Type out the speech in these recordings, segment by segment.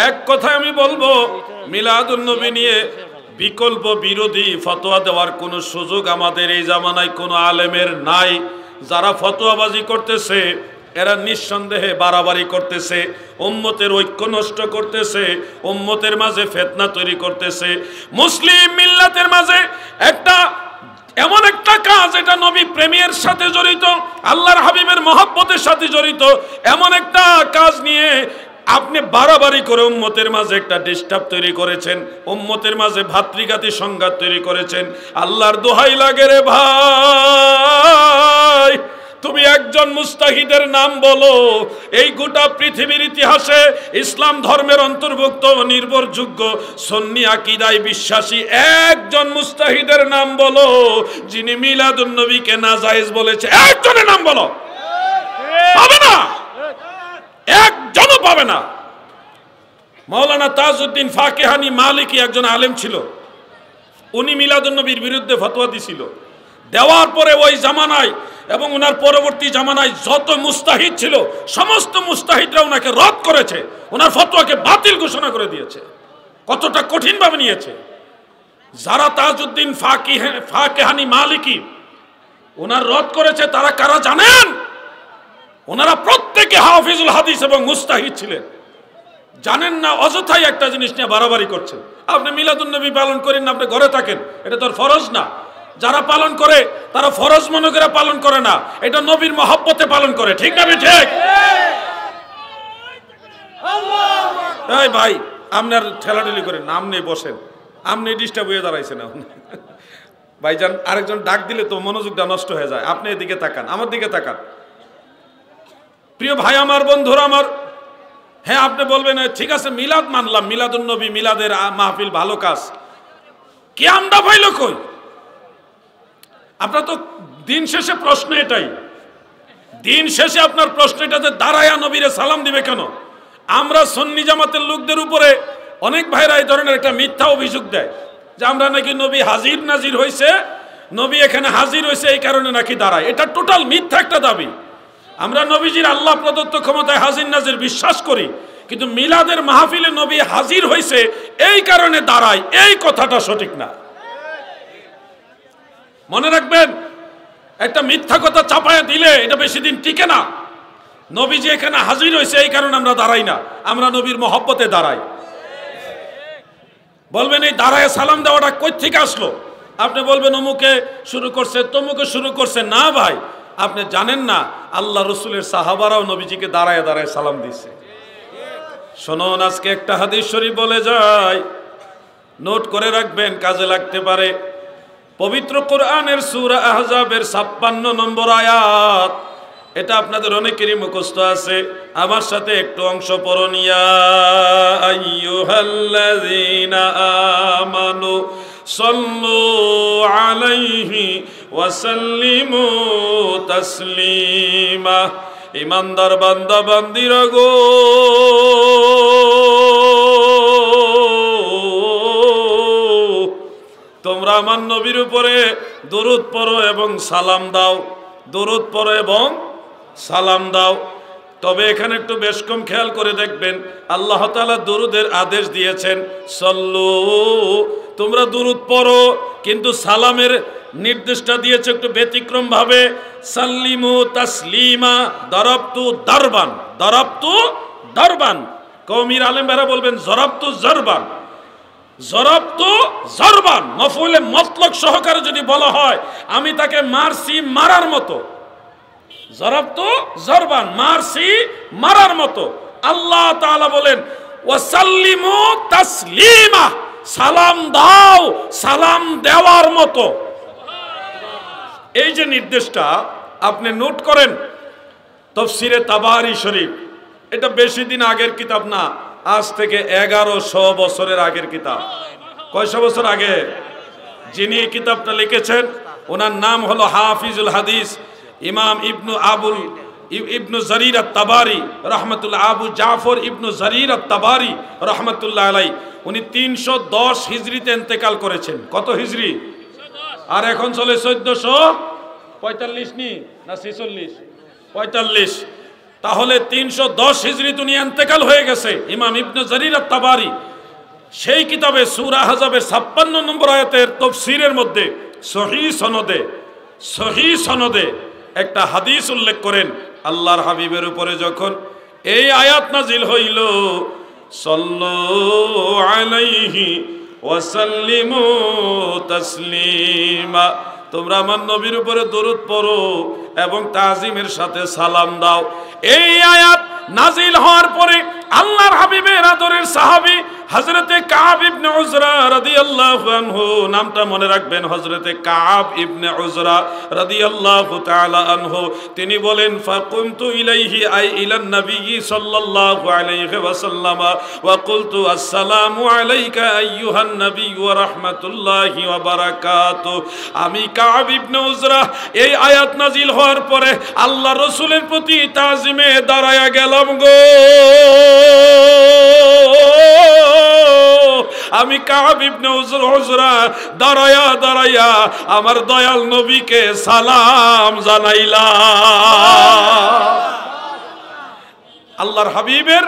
এক কথা আমি বলবো, মিলাদুন নবী নিয়ে বিকল্প বিরোধী ফতোয়া দেওয়ার কোনো সুযোগ আমাদের এই জামানায় কোনো আলেমের নাই। যারা ফতোয়াবাজি করতেছে এরা নিঃসন্দেহে বাড়াবাড়ি করতেছে, উম্মতের ঐক্য নষ্ট করতেছে, উম্মতের মাঝে ফিতনা তৈরি করতেছে। মুসলিম মিল্লাতের মাঝে এমন একটা কাজ, এটা নবী প্রেমের সাথে জড়িত, আল্লাহর হাবিবের মহব্বতের সাথে জড়িত, এমন একটা কাজ নিয়ে আপনি বাড়াবাড়ি করে উম্মতের মাঝে একটা ডিস্টার্ব তৈরি করেছেন, উম্মতের মাঝে ভাতৃঘাতী সংঘাত তৈরি করেছেন। আল্লাহর দোহাই লাগে রে ভাই, তুমি একজন মুস্তাহিদের নাম বলো। এই গোটা পৃথিবীর ইতিহাসে ইসলাম ধর্মের অন্তর্ভুক্ত নির্ভরযোগ্য সুন্নি আকীদায় বিশ্বাসী একজন মুস্তাহিদের নাম বলো যিনি মিলাদুন নবীকে নাজায়েজ বলেছে। একজনের নাম বলো, পাবে না, একজনও পাবে না। মাওলানা তাজউদ্দিন ফাকিহানি মালিকি একজন আলেম ছিল, উনি মিলাদুন নবীর বিরুদ্ধে ফতোয়া দিছিল। দেওয়ার পরে ওই জামানায় এবং ওনার পরবর্তী জামানায় যত মুস্তাহিদ ছিল সমস্ত মুস্তাহিদরা ওনাকে রদ করেছে, ওনার ফতোয়াকে বাতিল ঘোষণা করে দিয়েছে। কতটা কঠিনভাবে নিয়েছে। যারা তাজউদ্দিন ফাকিহানি মালিকি ওনার রদ করেছে তারা কারা জানেন? ওনারা প্রত্যেকে হাফিজুল হাদিস এবং মুস্তাহিদ ছিলেন। জানেন না, অযথাই একটা জিনিস নিয়ে বাড়াবাড়ি করছেন। আপনি মিলাদুন নবী পালন করেন না, আপনি ঘরে থাকেন, এটা তোর ফরজ না। যারা পালন করে তারা ফরজ মনে করে পালন করে না, এটা নবীর মহব্বতে পালন করে। ঠিক না ঠিক? এই ভাই, আপনার ঠেলাঠেলি করে নাম নেই, বসেন, আপনি ডিস্টার্ব হয়ে দাঁড়াইছেন। ভাইজান আরেকজন ডাক দিলে তো মনোযোগটা নষ্ট হয়ে যায়। আপনি এদিকে তাকান, আমার দিকে তাকান। প্রিয় ভাই আমার, বন্ধুরা আমার, হ্যাঁ আপনি বলবেন ঠিক আছে মিলাদ মানলাম, মিলাদুন নবী, মিলাদের মাহফিল ভালো কাজ, কিয়ামটা পাইল কই? আপনার তো দিন শেষে প্রশ্ন এটাই, দিন শেষে আপনার প্রশ্ন এটা যে দাঁড়ায়া নবীরে সালাম দিবে কেন? আমরা সুন্নি জামাতের লোকদের উপরে অনেক ভাইরা এই ধরনের একটা মিথ্যা অভিযোগ দেয় যে আমরা নাকি নবী হাজির নাজির হয়েছে, নবী এখানে হাজির হয়েছে এই কারণে নাকি দাঁড়ায়। এটা টোটাল মিথ্যা একটা দাবি। আমরা নবীজির আল্লাহ প্রদত্ত ক্ষমতায় হাজির নাজির বিশ্বাস করি, কিন্তু মিলাদের মাহফিলে নবী হাজির হয়েছে এই কারণে দাঁড়ায়, এই কথাটা সঠিক না। মনে রাখবেন, একটা মিথ্যা কথা চাপায়া দিলে এটা বেশি দিন টিকে না। নবীজি এখানে হাজির হয়েছে এই কারণে আমরা দাঁড়াই না, আমরা নবীর মহব্বতে দাঁড়াই। বলবেন এই দাঁড়ায় সালাম দেওয়াটা কই থেকে আসলো? আপনি বলবেন অমুকে শুরু করছে, তমুকে শুরু করছে। না ভাই, আপনি জানেন না আল্লাহ রসুলের সাহাবারাও নবীজিকে দাঁড়ায় দাঁড়ায় সালাম দিচ্ছে। শুনুন, আজকে একটা হাদিস শরীফ বলে যায়, নোট করে রাখবেন, কাজে লাগতে পারে। পবিত্র কোরআনের সূরা আহজাবের 56 নম্বর আয়াত, এটা আপনাদের অনেকেরই মুখস্থ আছে। আমার সাথে একটু অংশ পড়ুন। ইয়া আইয়ুহাল্লাযীনা আমানু সাল্লু আলাইহি ওয়া সাল্লিমু তাসলিমা। ইমানদার বান্দা বান্দিরা গো, তোমরা আমার নবীর উপরে দরুদ পড়ো এবং সালাম দাও, দরুদ পড়ো এবং সালাম দাও। তবে এখানে একটু বেশ কম খেয়াল করে দেখবেন, আল্লাহ তাআলা দরুদের আদেশ দিয়েছেন সল্লু, তোমরা দরুদ পড়ো, কিন্তু সালামের নির্দেশটা দিয়েছে একটু ব্যতিক্রম ভাবে, সাল্লিমু তাসলিমা, দরাবতু দারবান, দরাবতু দারবান। কওমির আলেমেরা বলবেন জরাবতু জরবান, জরাবতু জরবান। মফউলে মতলক সহকারে যদি বলা হয়, আমি তাকে মারছি মারার মতো। জরাবতু জরবান, মারছি মারার মতো। আল্লাহ তাআলা বলেন ওয়াসাল্লিমু তাসলিমা, সালাম দাও সালাম দেওয়ার মতো। এই যে নির্দেশটা আপনি নোট করেন, তাফসীরে তাবারি শরীফ, এটা বেশি দিন আগের কিতাব না, আজ থেকে 1100 বছরের আগের কিতাব। কয়শো বছর আগে? যিনি এই কিতাবটা লিখেছেন ওনার নাম হলো হাফিজুল হাদিস ইমাম ইবনু জারির আত-তাবারি রহমতুল্লাহ, আবু জাফর ইবনু জারির আত-তাবারি রহমতুল্লাহ আলাই। উনি 310 হিজরিতে ইন্তেকাল করেছেন। কত হিজরি? আর এখন চলে 1445 নি না 46? 45। তাহলে 310 হিজরি দুনিয়া ইন্তেকাল হয়ে গেছে। ইমাম ইবনে জারির আত-তাবারি সেই কিতাবে সূরা আহজাবের 56 নম্বর আয়াতের তাফসীরের মধ্যে সহিহ সনদে একটা হাদিস উল্লেখ করেন। আল্লাহর হাবিবের উপরে যখন এই আয়াত নাজিল হইল, সাল্লু আলাইহি ওয়া সাল্লিমু তাসলিমা, তোমরা আমার নবীর উপরে দরুদ পড়ো এবং তাজিমের সাথে সালাম দাও। এই আয়াত নাজিল হওয়ার পরে আল্লাহর হাবিবের আদরের সাহাবী হযরতে কাব ইবনে উজরা রাদিয়াল্লাহু আনহু, নামটা মনে রাখবেন, হযরতে কাব ইবনে উজরা রাদিয়াল্লাহু তাআলা আনহু, তিনি বলেন ফাকুমতু ইলাইহি আই ইলান নবী সাল্লাল্লাহু আলাইহি ওয়াসাল্লাম ওয়া কুলতু আসসালামু আলাইকা আইয়ুহান নবী ওয়া রাহমাতুল্লাহি ওয়া বারাকাতুহু। আমি কাব ইবনে উজরা এই আয়াত নাজিল হওয়ার পরে আল্লাহ রাসূলের প্রতি তাজিমে দাঁড়ায়া গেলাম গো। আমি কাব ইবনে উজরা দাঁড়ায়া আমার দয়াল নবীকে সালাম জানাইলাম। আল্লাহর হাবিবের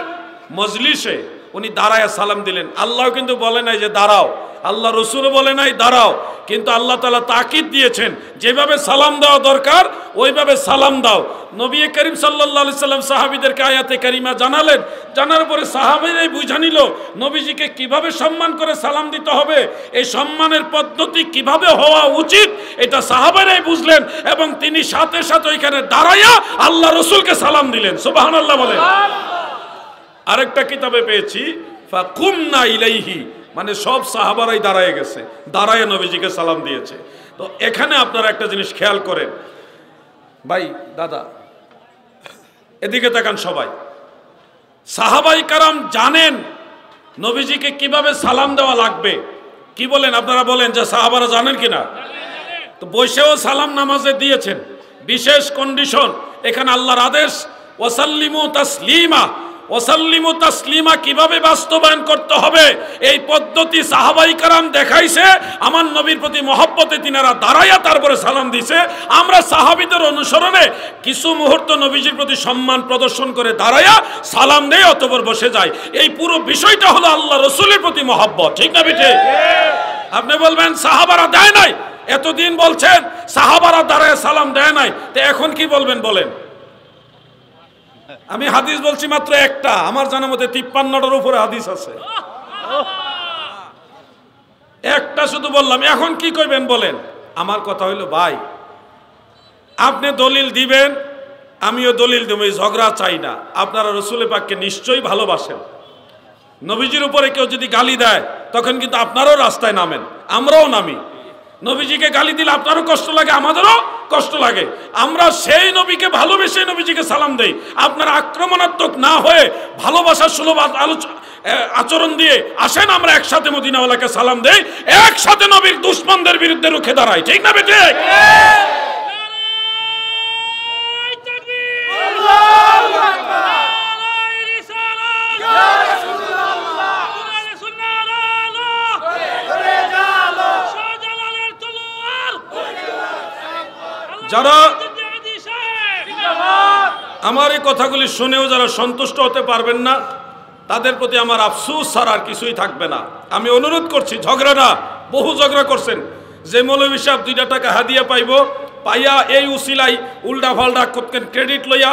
মজলিসে উনি দাঁড়ায়া সালাম দিলেন। আল্লাহ কিন্তু বলে নাই যে দাঁড়াও, আল্লাহ রসুল বলে নাই দাঁড়াও, কিন্তু আল্লাহ তাআলা তাকিদ দিয়েছেন যেভাবে সালাম দেওয়া দরকার ওইভাবে সালাম দাও। নবী করিম সাল্লাল্লাহু আলাইহি সাল্লাম সাহাবীদেরকে আয়াতে কারিমা জানালেন। জানার পরে সাহাবীরাই বুঝা নিল নবীজিকে কিভাবে সম্মান করে সালাম দিতে হবে, এই সম্মানের পদ্ধতি কিভাবে হওয়া উচিত, এটা সাহাবীরাই বুঝলেন এবং তিনি সাথে সাথে ওইখানে দাঁড়ায়া আল্লাহ রসুলকে সালাম দিলেন। সুবহানাল্লাহ বলেন। আরেকটা কিতাবে পেয়েছি ফাকুমনা ইলাইহি, মানে সব সাহাবারাই দাঁড়ায় গেছে, দাঁড়ায় নবীজিকে সালাম দিয়েছে। তো এখানে আপনারা একটা জিনিস খেয়াল করেন, ভাই দাদা এদিকে তাকান সবাই, সাহাবাই কারাম জানেন নবীজিকে কিভাবে সালাম দেওয়া লাগবে। কি বলেন আপনারা, বলেন যে সাহাবারা জানেন কিনা? তো বসেও সালাম নামাজে দিয়েছেন, বিশেষ কন্ডিশন এখানে আল্লাহর আদেশ ওয়াসাল্লিমু তাসলিমা। ওয়াসাল্লিমু তাসলিমা কিভাবে বাস্তবায়ন করতে হবে এই পদ্ধতি সাহাবাই কারাম দেখাইছে। আমার নবীর প্রতি মহব্বতে তিনারা দাঁড়াইয়া তারপরে সালাম দিছে। আমরা সাহাবীদের অনুসরণে কিছু মুহূর্ত নবীজির প্রতি সম্মান প্রদর্শন করে দাঁড়াইয়া সালাম দেয়, অতঃপর বসে যায়। এই পুরো বিষয়টা হলো আল্লাহ রসুলের প্রতি মহব্বত, ঠিক না বেটে? আপনি বলবেন সাহাবারা দেয় নাই, এতদিন বলছেন সাহাবারা দাঁড়ায় সালাম দেয় নাই, তো এখন কি বলবেন বলেন? আমি হাদিস বলছি মাত্র একটা, আমার জানা মতে 53টার উপরে হাদিস আছে, একটা শুধু বললাম। এখন কি কইবেন বলেন? আমার কথা হইল ভাই আপনি দলিল দিবেন, আমিও দলিল দেব, এই ঝগড়া চাই না। আপনারা রসুল পাককে নিশ্চয়ই ভালোবাসেন। নবীজির উপরে কেউ যদি গালি দেয় তখন কিন্তু আপনারাও রাস্তায় নামেন, আমরাও নামি। নবীজিকে গালি দিলে আপনারও কষ্ট লাগে, আমাদেরও কষ্ট লাগে। আমরা সেই নবীকে ভালোবেসে নবীজিকে সালাম দেই। আপনারা আক্রমণাত্মক না হয়ে ভালোবাসার সুলভ আচরণ দিয়ে আসেন, আমরা একসাথে মদিনাওয়ালাকে সালাম দেই, একসাথে নবীর দুশমনদের বিরুদ্ধে রুখে দাঁড়াই, ঠিক না বেটে? যারা আমার এই কথাগুলি শুনেও যারা সন্তুষ্ট হতে পারবেন না তাদের প্রতি আমার আফসোস ছাড়া আর কিছুই থাকবে না। আমি অনুরোধ করছি, ঝগড়া না, বহু ঝগড়া করছেন, যে মৌলভী সাহেব 2 টাকা হাদিয়া পাইব, পাইয়া এই উসিলাই উল্টা ফাল্টা ক্রেডিট লইয়া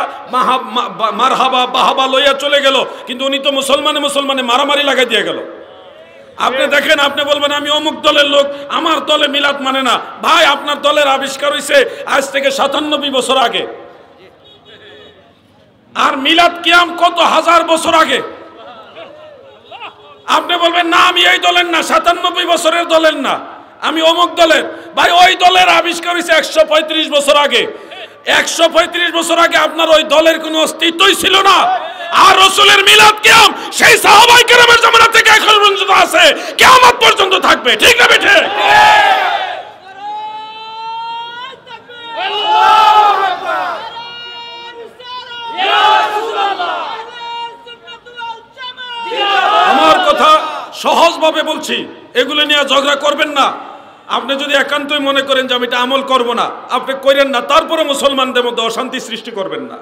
মারহাবা বাহাবা লইয়া চলে গেল, কিন্তু উনি তো মুসলমানে মারামারি লাগাই দিয়ে গেল। আপনি দেখেন, আপনি বলবেন আমি অমুক দলের লোক, আমার দলে মিলাদ মানে না। ভাই আপনার দলের আবিষ্কার হয়েছে আজ থেকে 97 বছর আগে, আর মিলাদ কিয়াম কত হাজার বছর আগে। আপনি বলবেন না আমি এই দলের না, 97 বছরের দলের না, আমি অমুক দলের। ভাই ওই দলের আবিষ্কার হয়েছে 135 বছর আগে। 135 বছর আগে আপনার ওই দলের কোনো অস্তিত্বই ছিল না। আর রাসূলের মিলাদ কিয়াম সেই সাহাবায়ে কেরামের জামানা থেকে এখন পর্যন্ত আছে, কিয়ামত পর্যন্ত থাকবে, ঠিক না বেঠে? আল্লাহু আকবার, ইয়া রাসূলুল্লাহ। আমার কথা সহজভাবে বলছি, এগুলো নিয়ে ঝগড়া করবেন না। আপনি যদি একান্তই মনে করেন যে আমি এটা আমল করব না, আপনি করেন না, তারপরে মুসলমানদের মধ্যে অশান্তি সৃষ্টি করবেন না।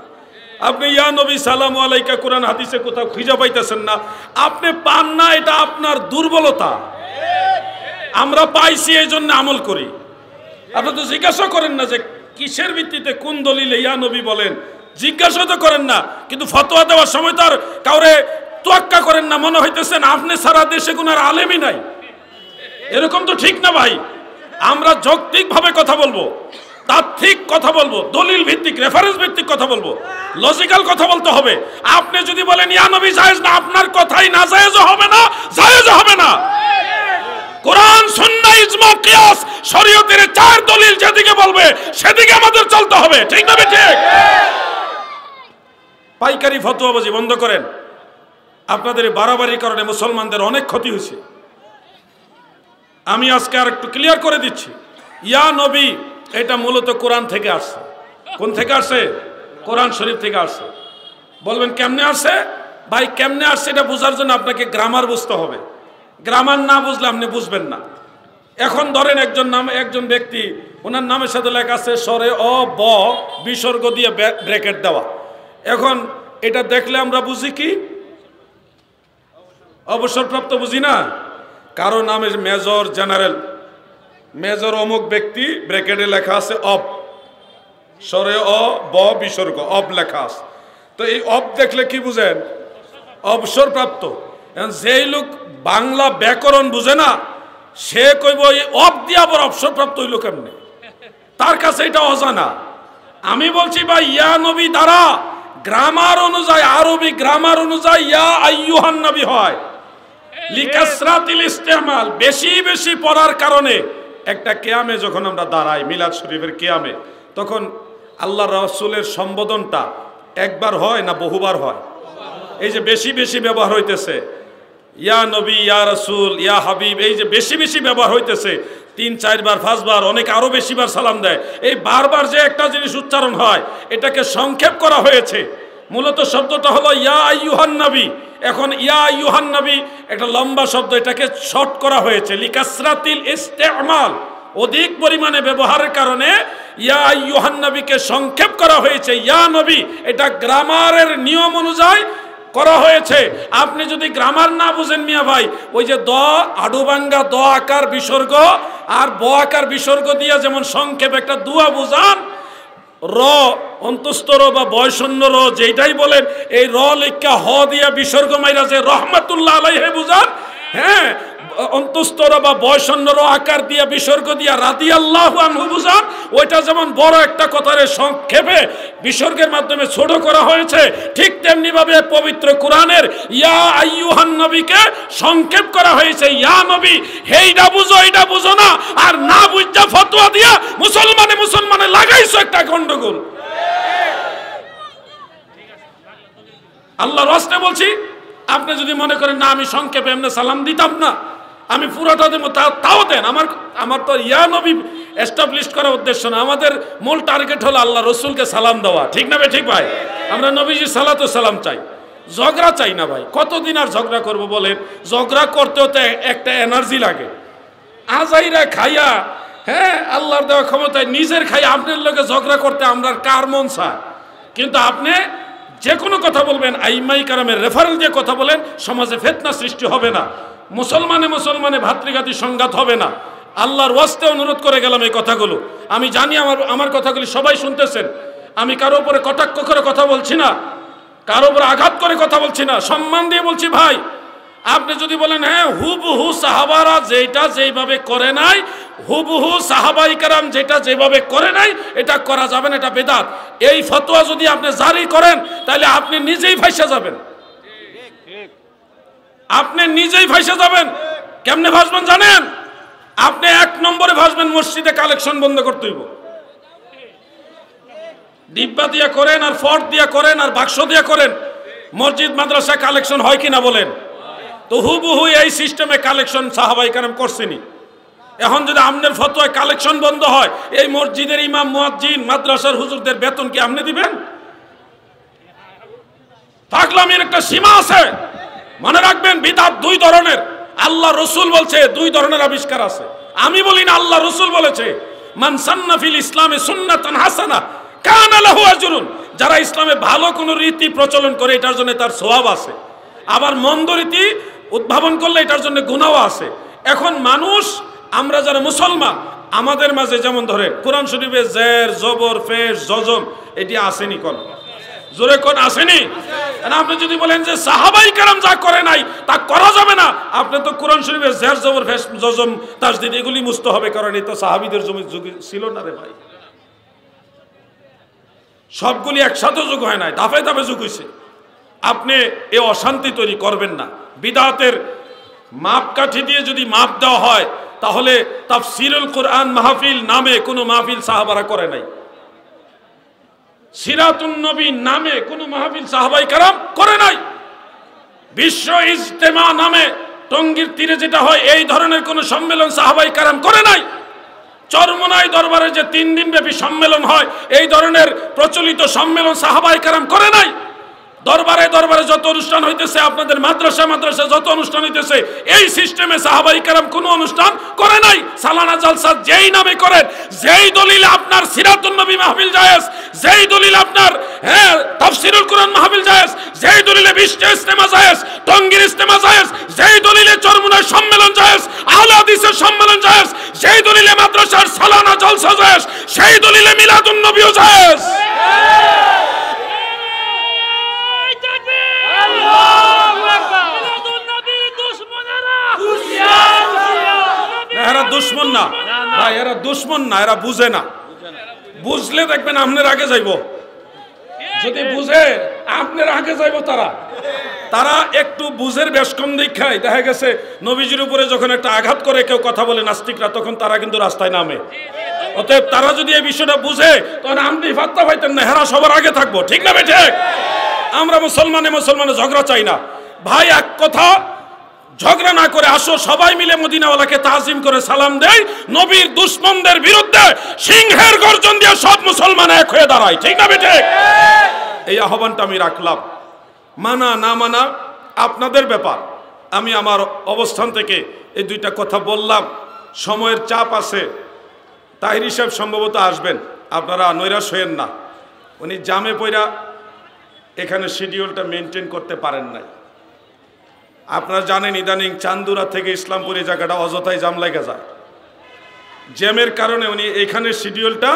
আপনি ইয়া নবী সালামু আলাইকা কোরআন হাদিসে কোথাও খুঁজে পাইতেছেন না, আপনি পান না, এটা আপনার দুর্বলতা। আমরা পাইছি এই জন্য আমল করি। আপনি তো জিজ্ঞাসা করেন না যে কিসের ভিত্তিতে কোন দলিলে ইয়া নবী বলেন, জিজ্ঞাসা তো করেন না, কিন্তু ফতোয়া দেওয়ার সময় তো আর কাউরে তোয়াক্কা করেন না, মনে হইতেছেন আপনি সারা দেশে কোন আর আলেমই নাই। এরকম তো ঠিক না ভাই। আমরা যৌক্তিক ভাবে কথা বলবো, তাত্ত্বিক কথা বলবো, দলিল ভিত্তিক রেফারেন্স ভিত্তিক কথা বলবো, লজিক্যাল কথা বলতে হবে। আপনি যদি বলেন ইয়া নবী জায়েজ না, আপনার কথাই না জায়েজও হবে না, জায়েজও হবে না। কোরআন সুন্নাহ ইজমা কিয়াস শরীয়তের চার দলিল যেদিকে বলবে সেদিকে আমাদের চলতে হবে, ঠিক না ঠিক? পাইকারি ফতোয়াবাজি বন্ধ করেন। আপনাদের বাড়াবাড়ির কারণে মুসলমানদের অনেক ক্ষতি হয়েছে। আমি আজকে আর একটু ক্লিয়ার করে দিচ্ছি, ইয়া নবী এটা মূলত কোরআন থেকে আসছে। কোন থেকে আসছে? কোরআন শরীফ থেকে আসছে। বলবেন কেমনে আসছে? ভাই কেমনে আসছে এটা বোঝার জন্য আপনাকে গ্রামার বুঝতে হবে। গ্রামার না বুঝলে আপনি বুঝবেন না। এখন ধরেন একজন ব্যক্তি, ওনার নামের সাথে লেখা আছে স্বরে অ ব বিসর্গ দিয়ে ব্র্যাকেট দেওয়া। এখন এটা দেখলে আমরা বুঝি কি? অবসরপ্রাপ্ত বুঝি না। কারো নামে মেজর জেনারেল, মেজর অমুক ব্যক্তি, ব্র্যাকেটে লেখা আছে অব, স্বরে অ ব বিসর্গ অব লেখা আছে। তো এই অব দেখলে কি বুঝেন? অবসরপ্রাপ্ত। যেই লোক বাংলা ব্যাকরণ বুঝে না, সে কইব এই অব দিয়া আবার অবসরপ্রাপ্ত হইল কেমনে? তার কাছে এটা অজানা। আমি বলছি ভাই ইয়া নবী দ্বারা গ্রামার অনুযায়ী, আরবি গ্রামার অনুযায়ী ইয়া আইয়ুহান নবী হয়। লিকাসরাতিল ইস্তেমাল, বেশি বেশি পড়ার কারণে একটা কিয়ামে যখন আমরা দাঁড়াই, মিলাদ শরীফের কিয়ামে, তখন আল্লাহ রাসূলের সম্বোধনটা একবার হয় না বহুবার হয়? এই যে বেশি বেশি ব্যবহার হইতেছে, ইয়া নবী, ইয়া রাসূল, ইয়া হাবিব, এই যে বেশি বেশি ব্যবহার হইতেছে, 3 4 বার 5 বার, অনেকে আরো বেশি বার সালাম দেয়। এই বারবার যে একটা জিনিস উচ্চারণ হয়, এটাকে সংক্ষেপ করা হয়েছে। মূলত শব্দটা হলো ইয়া আইয়ুহান নবী। এখন ইয়া আইয়ুহান নবী একটা লম্বা শব্দ, এটাকে শর্ট করা হয়েছে লিকাসরাতিল ইস্তেমাল, অধিক পরিমাণে ব্যবহারের কারণে ইয়া আইয়ুহান নবীকে সংক্ষেপ করা হয়েছে ইয়া নবী। এটা গ্রামারের নিয়ম অনুযায়ী করা হয়েছে। আপনি যদি গ্রামার না বুঝেন মিয়া ভাই, ওই যে দ আডুবাঙ্গা দ আকার বিসর্গ আর ব আকার বিসর্গ দিয়ে যেমন সংক্ষেপ একটা দুয়া বুঝান, র অন্তস্থ র বা বয়শূন্য র যেটাই বলেন, এই র লেখা হ দিয়া বিসর্গ মাইরা যে রহমাতুল্লাহ আলাইহি বুঝান, হ্যাঁ, অন্তস্থ র বা বয়শূন্য র আকার দিয়া বিসর্গ দিয়া রাদিয়াল্লাহু আনহু বুঝান, ওইটা যেমন বড় একটা কথারে সংক্ষেপে বিসর্গের মাধ্যমে ছোট করা হয়েছে, ঠিক তেমনি ভাবে পবিত্র কোরআনের ইয়া আইয়ুহান নবীকে সংক্ষেপ করা হয়েছে ইয়া নবী। এইটা বুঝো, এইটা বুঝো না, আর না বুঝা ফতোয়া দিয়া মুসলমানে লাগাইছো একটা গন্ডগোল। আল্লাহর রাস্তে বলছি, আপনি যদি মনে করেন না আমি সংক্ষেপে এমনি সালাম দিতাম না, আমি পুরোটা দেবো, তাও দেন। আমার তো ইয়া নবী এস্টাবলিশ করার উদ্দেশ্য না। আমাদের মূল টার্গেট হলো আল্লাহ রসুলকে সালাম দেওয়া, ঠিক না ভাই? ঠিক ভাই, আমরা নবীজি সালাতু সালাম চাই, ঝগড়া চাই না ভাই। কতদিন আর ঝগড়া করবো বলেন? ঝগড়া করতেও তো একটা এনার্জি লাগে। আজাইরা খাইয়া, হ্যাঁ, আল্লাহর দেওয়া ক্ষমতায় নিজের খাইয়া আপনার লোকে ঝগড়া করতে আমরা কার মন চায়? কিন্তু আপনি যে কোনো কথা বলবেন, আইমাই কারামের রেফারেন্স দিয়ে কথা বলেন, সমাজে ফিতনা সৃষ্টি হবে না, মুসলমানে ভাতৃঘাতী সংঘাত হবে না। আল্লাহর ওয়াস্তে অনুরোধ করে গেলাম এই কথাগুলো। আমি জানি আমার কথাগুলি সবাই শুনতেছেন। আমি কারো উপরে কটাক্ষ করে কথা বলছি না, কারো উপরে আঘাত করে কথা বলছি না, সম্মান দিয়ে বলছি ভাই। আপনি যদি বলেন হ্যাঁ হুবহু সাহাবারা যেটা যেভাবে করে নাই, হুবহু সাহাবাই কেরাম যেটা যেভাবে করে নাই, এটা করা যাবে না, এটা বেদাত, এই ফতোয়া যদি আপনি জারি করেন তাহলে আপনি নিজেই ফাঁসে যাবেন। আপনি নিজেই ফাঁসে যাবেন। কেমনে ভাসবেন জানেন? আপনি 1 নম্বরে ভাসবেন, মসজিদে কালেকশন বন্ধ করতে হইব। ডিব্বা দিয়া করেন আর ফট দিয়া করেন আর বাক্স দিয়া করেন, মসজিদ মাদ্রাসা কালেকশন হয় কিনা বলেন? তো হুবহু এই সিস্টেমে কালেকশন সাহাবাই কেরাম করছেনি। এখন যদি আপনার ফতোয়ায় কালেকশন বন্ধ হয়, এই মসজিদের ইমাম, মুয়াজ্জিন, মাদ্রাসার হুজুরদের বেতন কি আপনি দিবেন? পাগলামির একটা সীমা আছে। মনে রাখবেন, বিদআত 2 ধরনের। আল্লাহ রসুল বলছে 2 ধরনের আবিষ্কার আছে। আমি বলি না, আল্লাহ রসুল বলেছে মান সান্না ফিল ইসলামে সুন্নাতান হাসানা কানা লাহু আজরুন যারা ইসলামে ভালো কোনো রীতি প্রচলন করে এটার জন্য তার সওয়াব আছে, আবার মন্দ রীতি উদ্ভাবন করলে এটার জন্য গুনাহও আছে। এখন মানুষ, আমরা যারা মুসলমান, আমাদের মাঝে যেমন ধরে কোরআন শরীফে জের জবর ফেশ জজম এটি আসেনি, কোন জোরে কোন আসেনি? আপনি যদি বলেন যে সাহাবাই কেরাম যা করে নাই তা করা যাবে না, আপনি তো কোরআন শরীফে জের জবর ফেশ জজম তাসদিদ এগুলি মুছতে হবে, কারণ এটা সাহাবীদের যুগে ছিল না রে ভাই। সবগুলি একসাথে যুগ হয় নাই, ধাপে ধাপে যুগ হয়েছে। আপনি এ অশান্তি তৈরি করবেন না। বিদআতের মাপকাঠি দিয়ে যদি মাপ দেওয়া হয় তাহলে তাফসীরুল কোরআন মাহফিল নামে কোনো মাহফিল সাহাবারা করে নাই, সিরাতুন নবী নামে কোনো মাহফিল সাহাবাই কেরাম করে নাই, বিশ্ব ইজতেমা নামে টঙ্গীর তীরে যেটা হয় এই ধরনের কোনো সম্মেলন সাহাবাই কেরাম করে নাই, চরমোনাই দরবারে যে 3 দিন ব্যাপী সম্মেলন হয় এই ধরনের প্রচলিত সম্মেলন সাহাবাই কেরাম করে নাই। দরবারে দরবারে যত অনুষ্ঠান হইতেছে, আপনাদের মাদ্রাসা মাদ্রাসা যত অনুষ্ঠান হইতেছে, এই সিস্টেমে সাহাবাই কেরাম কোনো অনুষ্ঠান করে নাই। সালানা জালসা যেই নামে করেন, যেই দলিলে আপনার সিরাতুন নবী মাহফিল জায়েজ, যেই দলিলে আপনার তাফসীরুল কোরআন মাহফিল জায়েজ, যেই দলিলে বিশ্ব ইজতেমা জায়েজ, টঙ্গীর ইজতেমা জায়েজ, যেই দলিলে চরমোনাই সম্মেলন জায়েজ, আহলে হাদিসের সম্মেলন জায়েজ, যেই দলিলে মাদ্রাসার সালানা জালসা জায়েজ, সেই দলিলে মিলাদুন নবীও জায়েজ। এরা দুশ্মন না ভাই, এরা দুশ্মন না, এরা বুঝে না। বুঝলে দেখবেন আপনার আগে যাইব, যদি বুঝে আপনার আগে যাইব। তারা একটু বুঝের বেশ কম দেখায়, দেখা গেছে নবীজির উপরে যখন একটা আঘাত করে কেউ কথা বলে নাস্তিকরা, তখন তারা কিন্তু রাস্তায় নামে। অতএব তারা যদি এই বিষয়টা বুঝে তখন আপনি ফাত্তা পাইতেন না, হেরা সবার আগে থাকবো, ঠিক না বেঠে? আমরা মুসলমানে ঝগড়া চাই না ভাই। এক কথা, ঝগড়া না করে আসো সবাই মিলে মদিনাওয়ালাকে তাজিম করে সালাম দেই, নবীর দুশমনদের বিরুদ্ধে সিংহের গর্জন দিয়ে সব মুসলমান এক হয়ে দাঁড়ায়, ঠিক না বেঠে? এই আহ্বানটা আমি রাখলাম। মানা না মানা আপনাদের ব্যাপার। আমি আমার অবস্থান থেকে এই 2টা কথা বললাম। সময়ের চাপ আছে, তাহিরি সাহেব সম্ভবত আসবেন, আপনারা নৈরাশ হয়েন না। উনি জামে পইরা এখানে শিডিউলটা মেনটেন করতে পারেন নাই। আপনারা জানেন ইদানিং চান্দুরা থেকে ইসলামপুর এই জায়গাটা অযথাই জাম লেগে যায়। জ্যামের কারণে উনি এখানে শিডিউলটা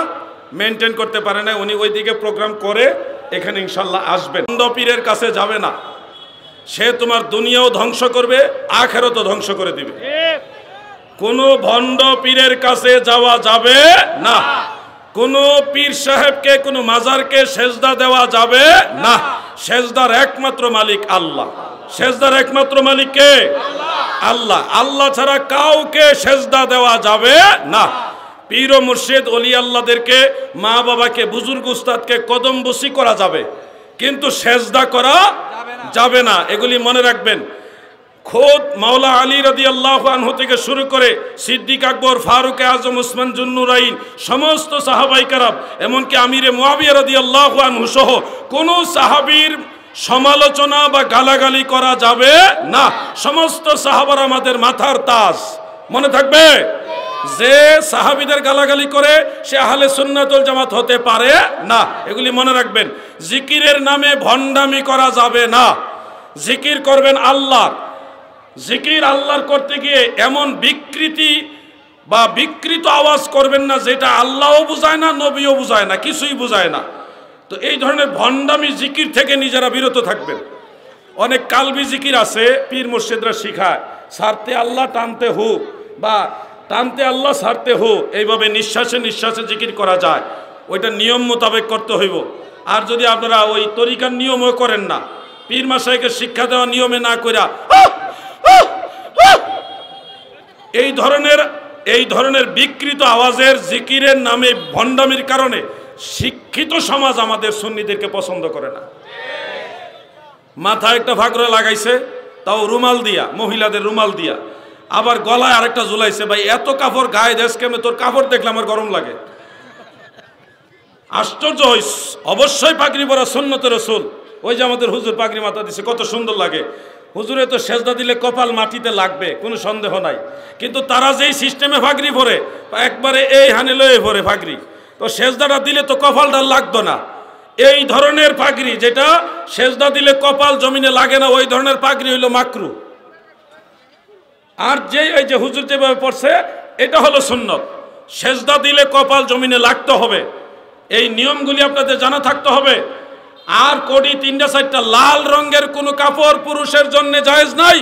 মেনটেন করতে পারে না। উনি ওইদিকে প্রোগ্রাম করে এখানে ইনশাল্লাহ আসবেন। ভণ্ড পীরের কাছে যাবে না, সে তোমার দুনিয়াও ধ্বংস করবে, আখিরাতও ধ্বংস করে দিবে। কোনো ভণ্ড পীরের কাছে যাওয়া যাবে না। কোনো পীর সাহেবকে, কোনো মাজারকে সেজদা দেওয়া যাবে না। সেজদার একমাত্র মালিক আল্লাহ। সেজদার একমাত্র মালিক কে? আল্লাহ। আল্লাহ ছাড়া কাউকে সেজদা দেওয়া যাবে না। পীর ও মুর্শিদ ওলি আল্লাহদেরকে, মা বাবাকে, বুজুর্গ উস্তাদকে কদম বসি করা যাবে, কিন্তু সেজদা করা যাবে না। এগুলি মনে রাখবেন। খোদ মাওলা আলী রাদিয়াল্লাহু আনহু থেকে শুরু করে সিদ্দিক আকবর, ফারুক আজম, উসমান জুন্নুরাইন, সমস্ত সাহাবায়ে কেরাম, এমনকি আমিরে মুআবিয়া রাদিয়াল্লাহু আনহু সহ কোন সাহাবীর সমালোচনা বা গালাগালি করা যাবে না। সমস্ত সাহাবারা আমাদের মাথার তাজ, মনে থাকবে। যে সাহাবীদের গালাগালি করে সে আহলে সুন্নাত ওয়াল জামাত হতে পারে না, এগুলি মনে রাখবেন। জিকিরের নামে ভণ্ডামি করা যাবে না। জিকির করবেন আল্লাহর। জিকির আল্লাহর করতে গিয়ে এমন বিকৃতি বা বিকৃত আওয়াজ করবেন না যেটা আল্লাহও বুঝায় না, নবীও বুঝায় না, কিছুই বুঝায় না। তো এই ধরনের ভণ্ডামি জিকির থেকে নিজেরা বিরত থাকবেন। অনেক কালবি জিকির আছে পীর মুর্শিদরা শিখায়, ছাড়তে আল্লাহ টানতে হু, বা টানতে আল্লাহ ছাড়তে হু, এইভাবে নিঃশ্বাসে নিঃশ্বাসে জিকির করা যায়। ওইটা নিয়ম মোতাবেক করতে হইব। আর যদি আপনারা ওই তরিকার নিয়মও করেন না, পীর মাশায়েখের শিক্ষা দেওয়া নিয়মে না কইরা এই ধরনের বিকৃত আওয়াজের জিকিরের নামে ভণ্ডামির কারণে শিক্ষিত সমাজ আমাদের সুন্নিদেরকে পছন্দ করে না। মাথায় একটা ফাকরা লাগাইছে, তাও রুমাল দিয়া, মহিলাদের রুমাল দিয়া, আবার গলায় আরেকটা ঝুলাইছে। ভাই এত কাপড় গায়ে দেশ কেমন, তোর কাপড় দেখলে আমার গরম লাগে। আশ্চর্য হইস। অবশ্যই পাগড়ি পরা সুন্নতে রাসূল। ওই যে আমাদের হুজুর পাগড়ি মাথা দিছে, কত সুন্দর লাগে। হুজুরে তো সেজদা দিলে কপাল মাটিতে লাগবে, কোনো সন্দেহ নাই। কিন্তু তারা যেই সিস্টেমে পাগড়ি পরে, একবারে এই হানে লয়ে পরে পাগড়ি, তো সেজদাটা দিলে তো কপালটা লাগতো না। এই ধরনের পাগড়ি যেটা সেজদা দিলে কপাল জমিনে লাগে না, ওই ধরনের পাগড়ি হইল মাকরু। আর এই যে হুজুর যেভাবে পড়ছে এটা হলো সুন্নত। সেজদা দিলে কপাল জমিনে লাগতে হবে, এই নিয়মগুলি আপনাদের জানা থাকতে হবে। আর কোটি 3-4টা লাল রঙের কোনো কাপড় পুরুষের জন্য জায়েজ নাই।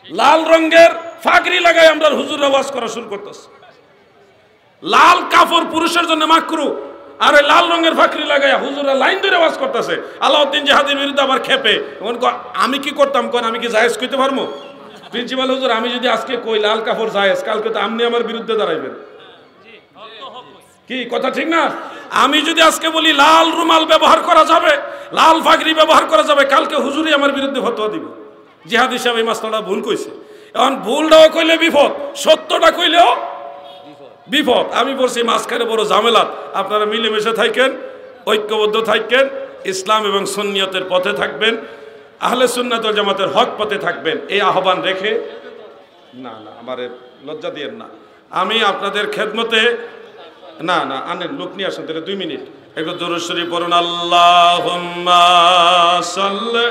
লাল রঙের পাগড়ি লাগাই আমরা হুজুর আওয়াজ করা শুরু করতেছে। লাল কাপড় পুরুষের জন্য মাকরু, আর ওই লাল রঙের পাগড়ি লাগাই হুজুরা লাইন ধরে আওয়াজ করতেছে। আলাউদ্দিন জিহাদির বিরুদ্ধে আবার খেপে। আমি কি করতাম কোন, আমি কি জায়েজ কইতে পারবো? প্রিন্সিপাল হুজুর, আমি যদি আজকে কই লাল কাপড় জায়েজ, কালকে তো আপনি আমার বিরুদ্ধে দাঁড়াইবেন। কি কথা ঠিক না? আমি যদি আজকে বলি লাল রুমাল ব্যবহার করা যাবে, লাল পাগড়ি ব্যবহার করা যাবে, কালকে হুজুরই আমার বিরুদ্ধে ফতোয়া দিব। জিহাদি সাহেব এই মাসলাটা ভুল কইছে। এখন ভুলটাও কইলে বিপদ, সত্যটা কইলেও বিপদ। আমি বলছি মাঝখানে বড় ঝামেলা। আপনারা মিলেমিশে থাকেন, ঐক্যবদ্ধ থাকেন, ইসলাম এবং সুন্নিয়তের পথে থাকবেন, আহলে সুন্নাত ওয়াল জামাতের হক পথে থাকবেন, এই আহ্বান রেখে না আমার লজ্জা দিয়েন না। আমি আপনাদের খেদমতে না আনেন লোক নিয়ে আসেন, তাহলে 2 মিনিট একটু দুরূদ শরীফ পড়ুন। আল্লাহুম্মা সাল্লি